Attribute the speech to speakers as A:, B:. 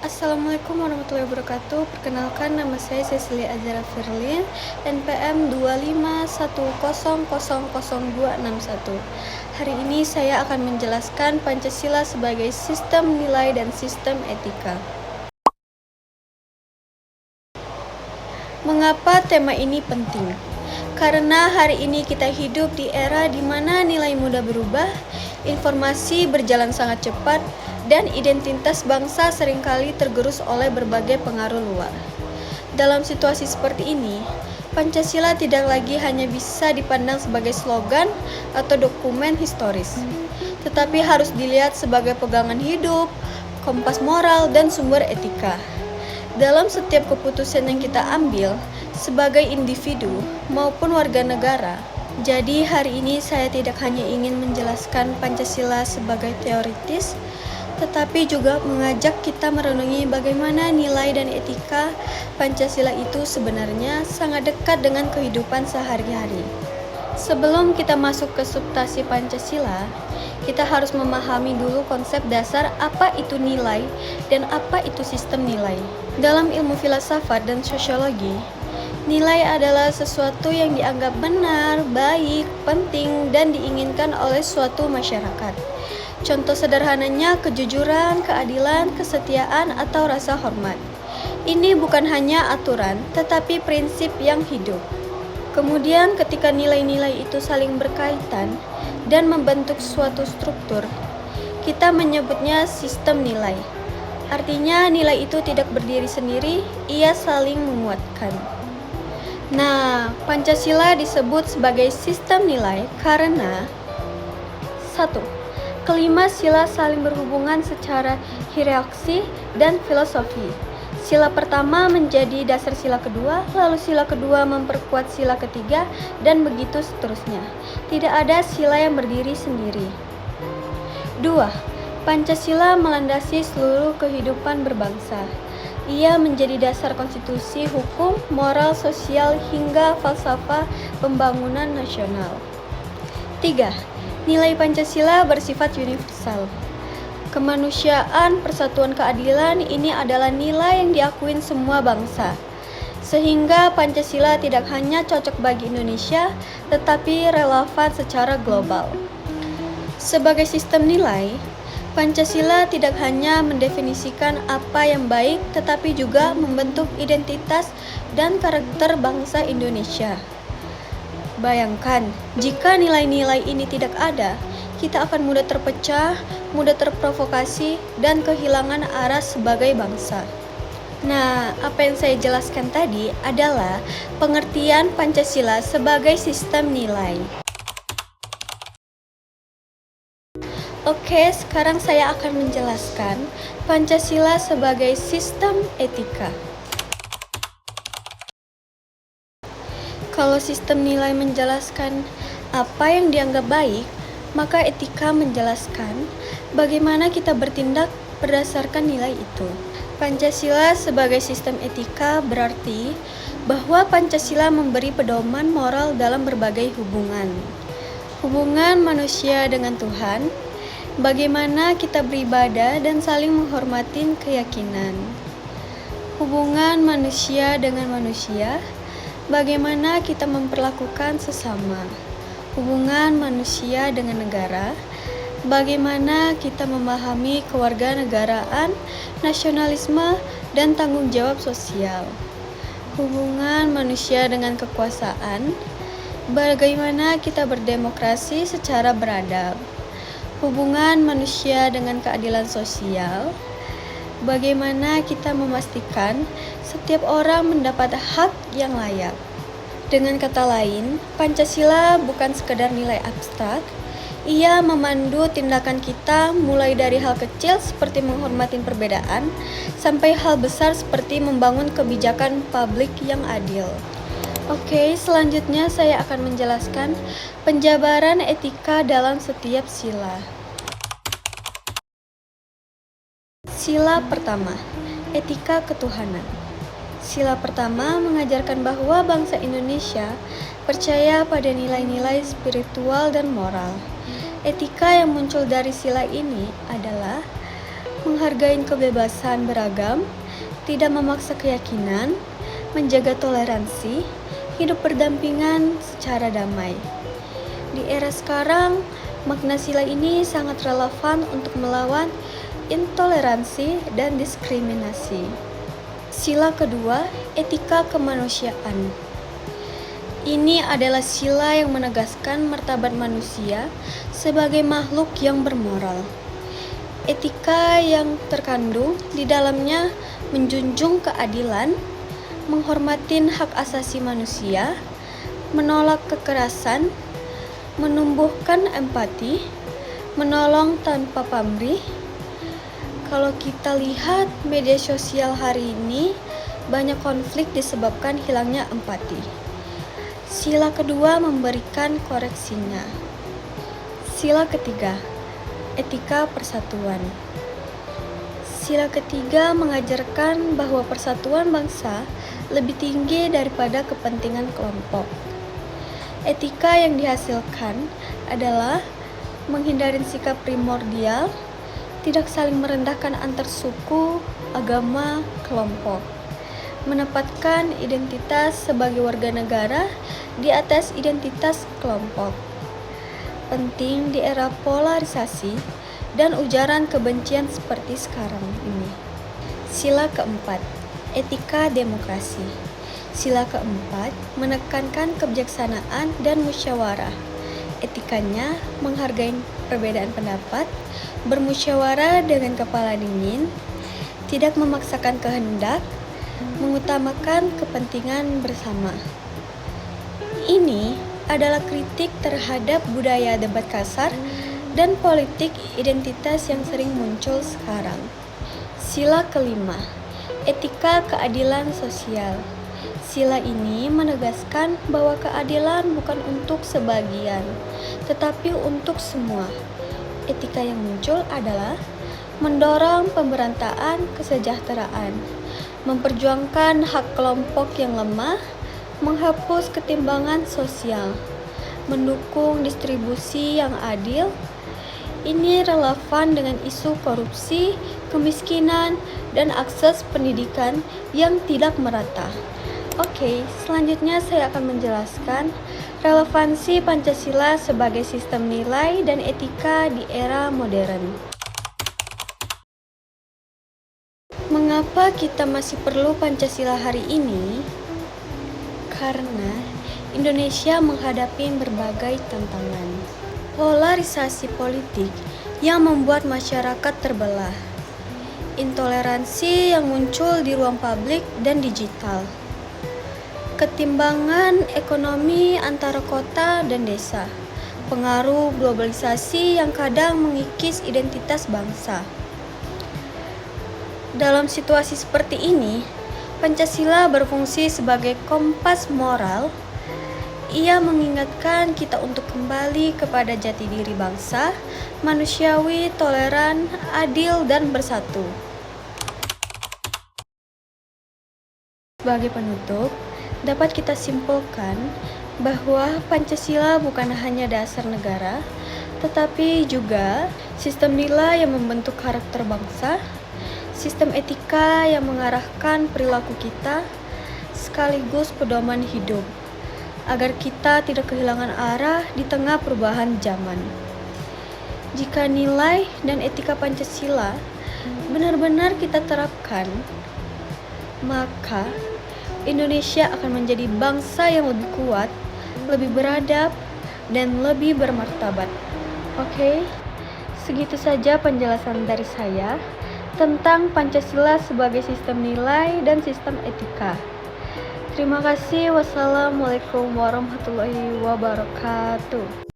A: Assalamualaikum warahmatullahi wabarakatuh. Perkenalkan, nama saya Cecilia Azara Firlin, NPM 251000261. Hari ini saya akan menjelaskan Pancasila sebagai sistem nilai dan sistem etika. Mengapa tema ini penting? Karena hari ini kita hidup di era di mana nilai mudah berubah, informasi berjalan sangat cepat, dan identitas bangsa seringkali tergerus oleh berbagai pengaruh luar. Dalam situasi seperti ini, Pancasila tidak lagi hanya bisa dipandang sebagai slogan atau dokumen historis, tetapi harus dilihat sebagai pegangan hidup, kompas moral, dan sumber etika. Dalam setiap keputusan yang kita ambil sebagai individu maupun warga negara. Jadi hari ini saya tidak hanya ingin menjelaskan Pancasila sebagai teoritis, tetapi juga mengajak kita merenungi bagaimana nilai dan etika Pancasila itu sebenarnya sangat dekat dengan kehidupan sehari-hari. Sebelum kita masuk ke substansi Pancasila, kita harus memahami dulu konsep dasar apa itu nilai dan apa itu sistem nilai. Dalam ilmu filsafat dan sosiologi, nilai adalah sesuatu yang dianggap benar, baik, penting, dan diinginkan oleh suatu masyarakat. Contoh sederhananya kejujuran, keadilan, kesetiaan, atau rasa hormat. Ini bukan hanya aturan, tetapi prinsip yang hidup. Kemudian ketika nilai-nilai itu saling berkaitan dan membentuk suatu struktur, kita menyebutnya sistem nilai. Artinya nilai itu tidak berdiri sendiri, ia saling menguatkan. Nah, Pancasila disebut sebagai sistem nilai karena 1. Kelima sila saling berhubungan secara hierarki dan filosofi. Sila pertama menjadi dasar sila kedua, lalu sila kedua memperkuat sila ketiga, dan begitu seterusnya. Tidak ada sila yang berdiri sendiri. 2. Pancasila melandasi seluruh kehidupan berbangsa. Ia menjadi dasar konstitusi, hukum, moral, sosial, hingga falsafah pembangunan nasional. 3. Nilai Pancasila bersifat universal. Kemanusiaan, persatuan, keadilan ini adalah nilai yang diakui semua bangsa. Sehingga Pancasila tidak hanya cocok bagi Indonesia, tetapi relevan secara global. Sebagai sistem nilai, Pancasila tidak hanya mendefinisikan apa yang baik, tetapi juga membentuk identitas dan karakter bangsa Indonesia. Bayangkan, jika nilai-nilai ini tidak ada, kita akan mudah terpecah, mudah terprovokasi, dan kehilangan arah sebagai bangsa. Nah, apa yang saya jelaskan tadi adalah pengertian Pancasila sebagai sistem nilai. Oke, sekarang saya akan menjelaskan Pancasila sebagai sistem etika. Kalau sistem nilai menjelaskan apa yang dianggap baik, maka etika menjelaskan bagaimana kita bertindak berdasarkan nilai itu. Pancasila sebagai sistem etika berarti bahwa Pancasila memberi pedoman moral dalam berbagai hubungan. Hubungan manusia dengan Tuhan, bagaimana kita beribadah dan saling menghormati keyakinan. Hubungan manusia dengan manusia, bagaimana kita memperlakukan sesama. Hubungan manusia dengan negara, bagaimana kita memahami kewarganegaraan, nasionalisme, dan tanggung jawab sosial. Hubungan manusia dengan kekuasaan, bagaimana kita berdemokrasi secara beradab. Hubungan manusia dengan keadilan sosial, bagaimana kita memastikan setiap orang mendapat hak yang layak. Dengan kata lain, Pancasila bukan sekedar nilai abstrak, ia memandu tindakan kita mulai dari hal kecil seperti menghormati perbedaan, sampai hal besar seperti membangun kebijakan publik yang adil. Oke, selanjutnya saya akan menjelaskan penjabaran etika dalam setiap sila. Sila pertama, etika ketuhanan. Sila pertama mengajarkan bahwa bangsa Indonesia percaya pada nilai-nilai spiritual dan moral. Etika yang muncul dari sila ini adalah menghargai kebebasan beragam, tidak memaksa keyakinan, menjaga toleransi, hidup berdampingan secara damai. Di era sekarang, makna sila ini sangat relevan untuk melawan intoleransi dan diskriminasi. Sila kedua, etika kemanusiaan. Ini adalah sila yang menegaskan martabat manusia sebagai makhluk yang bermoral. Etika yang terkandung di dalamnya menjunjung keadilan, menghormati hak asasi manusia, menolak kekerasan, menumbuhkan empati, menolong tanpa pamrih. Kalau kita lihat media sosial hari ini, banyak konflik disebabkan hilangnya empati. Sila kedua memberikan koreksinya. Sila ketiga, etika persatuan. Sila ketiga mengajarkan bahwa persatuan bangsa lebih tinggi daripada kepentingan kelompok. Etika yang dihasilkan adalah menghindari sikap primordial, tidak saling merendahkan antar suku, agama, kelompok, menempatkan identitas sebagai warga negara di atas identitas kelompok. Penting di era polarisasi dan ujaran kebencian seperti sekarang ini. Sila keempat, etika demokrasi. Sila keempat menekankan kebijaksanaan dan musyawarah. Etikanya menghargai perbedaan pendapat, bermusyawarah dengan kepala dingin, tidak memaksakan kehendak, mengutamakan kepentingan bersama. Ini adalah kritik terhadap budaya debat kasar dan politik identitas yang sering muncul sekarang. Sila kelima, etika keadilan sosial. Sila ini menegaskan bahwa keadilan bukan untuk sebagian, tetapi untuk semua. Etika yang muncul adalah mendorong pemberantaan kesejahteraan, memperjuangkan hak kelompok yang lemah, menghapus ketimbangan sosial, mendukung distribusi yang adil. Ini relevan dengan isu korupsi, kemiskinan, dan akses pendidikan yang tidak merata. Oke, selanjutnya saya akan menjelaskan relevansi Pancasila sebagai sistem nilai dan etika di era modern. Mengapa kita masih perlu Pancasila hari ini? Karena Indonesia menghadapi berbagai tantangan. Polarisasi politik yang membuat masyarakat terbelah. Intoleransi yang muncul di ruang publik dan digital. Ketimbangan ekonomi antara kota dan desa. Pengaruh globalisasi yang kadang mengikis identitas bangsa. Dalam situasi seperti ini, Pancasila berfungsi sebagai kompas moral. Ia mengingatkan kita untuk kembali kepada jati diri bangsa, manusiawi, toleran, adil, dan bersatu. Sebagai penutup, dapat kita simpulkan bahwa Pancasila bukan hanya dasar negara, tetapi juga sistem nilai yang membentuk karakter bangsa, sistem etika yang mengarahkan perilaku kita, sekaligus pedoman hidup, agar kita tidak kehilangan arah di tengah perubahan zaman. Jika nilai dan etika Pancasila benar-benar kita terapkan, maka Indonesia akan menjadi bangsa yang lebih kuat, lebih beradab, dan lebih bermartabat. Oke, segitu saja penjelasan dari saya tentang Pancasila sebagai sistem nilai dan sistem etika. Terima kasih. Wassalamualaikum warahmatullahi wabarakatuh.